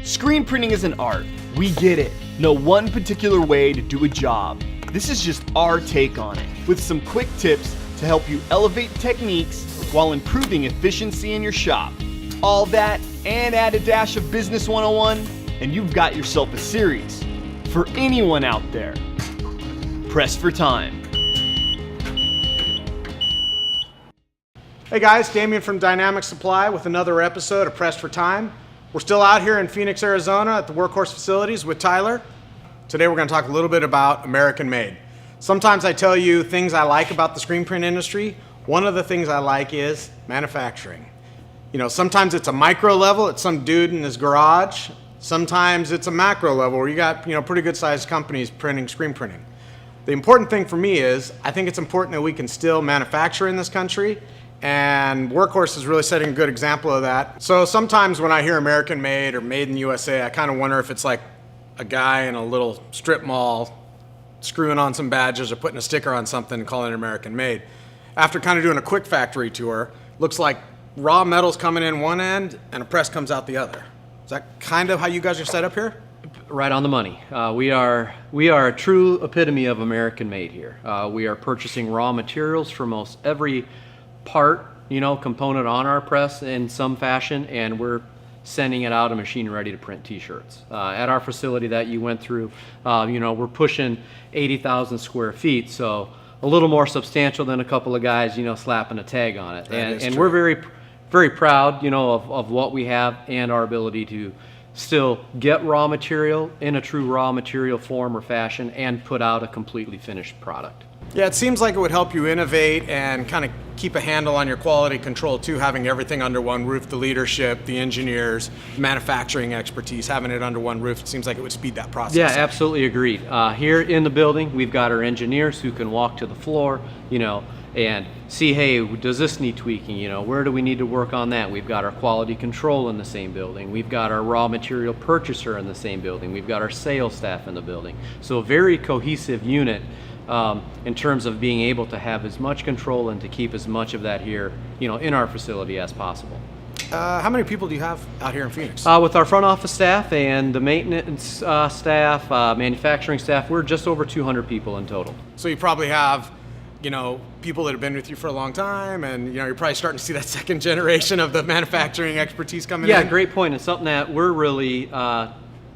Screen printing is an art. We get it. No one particular way to do a job. This is just our take on it, with some quick tips to help you elevate techniques while improving efficiency in your shop. All that and add a dash of Business 101, and you've got yourself a series for anyone out there. Press for time. Hey guys, Damien from Dynamic Supply with another episode of Press for Time. We're still out here in Phoenix, Arizona at the Workhorse facilities with Tyler. Today we're going to talk a little bit about American made. Sometimes I tell you things I like about the screen print industry. One of the things I like is manufacturing. You know, sometimes it's a micro level, it's some dude in his garage. Sometimes it's a macro level where you got, pretty good sized companies printing screen printing. The important thing for me is I think it's important that we can still manufacture in this country, and Workhorse is really setting a good example of that. So sometimes when I hear American made or made in the USA, I kind of wonder if it's like a guy in a little strip mall screwing on some badges or putting a sticker on something and calling it American made. After kind of doing a quick factory tour, looks like raw metal's coming in one end and a press comes out the other. Is that kind of how you guys are set up here? Right on the money. We are a true epitome of American made here. We are purchasing raw materials for most every part, component on our press in some fashion, and we're sending it out a machine ready to print t-shirts. At our facility that you went through, we're pushing 80,000 square feet, so a little more substantial than a couple of guys, slapping a tag on it. And we're very, very proud, of what we have and our ability to still get raw material in a true raw material form or fashion and put out a completely finished product. Yeah, it seems like it would help you innovate and kind of keep a handle on your quality control too, having everything under one roof, the leadership, the engineers, manufacturing expertise, having it under one roof. It seems like it would speed that process. Yeah, absolutely agreed. Here in the building, we've got our engineers who can walk to the floor, and see, hey, does this need tweaking? Where do we need to work on that? We've got our quality control in the same building. We've got our raw material purchaser in the same building. We've got our sales staff in the building. So a very cohesive unit in terms of being able to have as much control and to keep as much of that here, in our facility as possible. How many people do you have out here in Phoenix? With our front office staff and the maintenance staff, manufacturing staff, we're just over 200 people in total. So you probably have people that have been with you for a long time, and you're probably starting to see that second generation of the manufacturing expertise coming in. Yeah, great point. It's something that we're really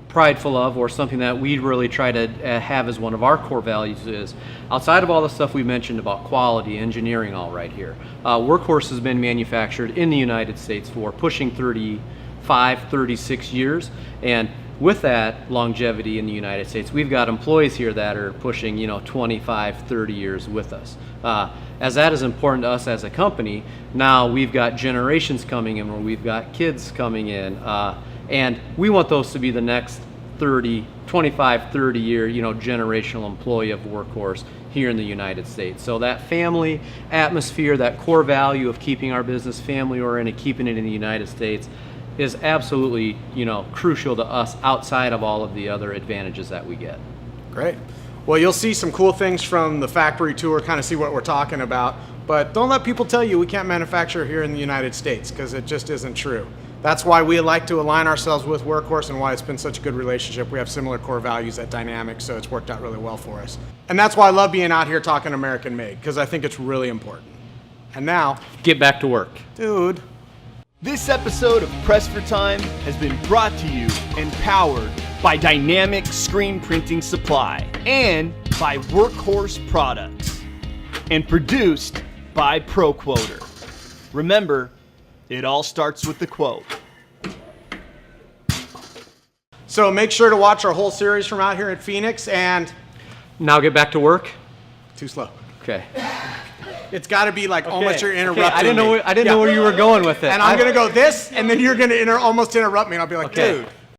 prideful of, or something that we really try to have as one of our core values is, outside of all the stuff we mentioned about quality, engineering, all right here, Workhorse has been manufactured in the United States for pushing 35, 36 years, and with that longevity in the United States, we've got employees here that are pushing 25, 30 years with us. As that is important to us as a company, now we've got generations coming in where we've got kids coming in, and we want those to be the next 25, 30 year generational employee of Workhorse here in the United States. So that family atmosphere, that core value of keeping our business family oriented, keeping it in the United States, is absolutely crucial to us outside of all of the other advantages that we get. Great. Well, you'll see some cool things from the factory tour, kind of see what we're talking about, but don't let people tell you we can't manufacture here in the United States, because it just isn't true. That's why we like to align ourselves with Workhorse and why it's been such a good relationship. We have similar core values at Dynamic, so it's worked out really well for us. And that's why I love being out here talking American made, because I think it's really important. And now, get back to work. Dude. This episode of Press for Time has been brought to you and powered by Dynamic Screen Printing Supply and by Workhorse Products, and produced by ProQuoter. Remember, it all starts with the quote. So make sure to watch our whole series from out here at Phoenix, and now get back to work. Too slow. Okay. It's got to be like almost you're interrupting. I didn't know. I didn't know where you were going with it. And I'm gonna go this, and then you're gonna almost interrupt me, and I'll be like, dude.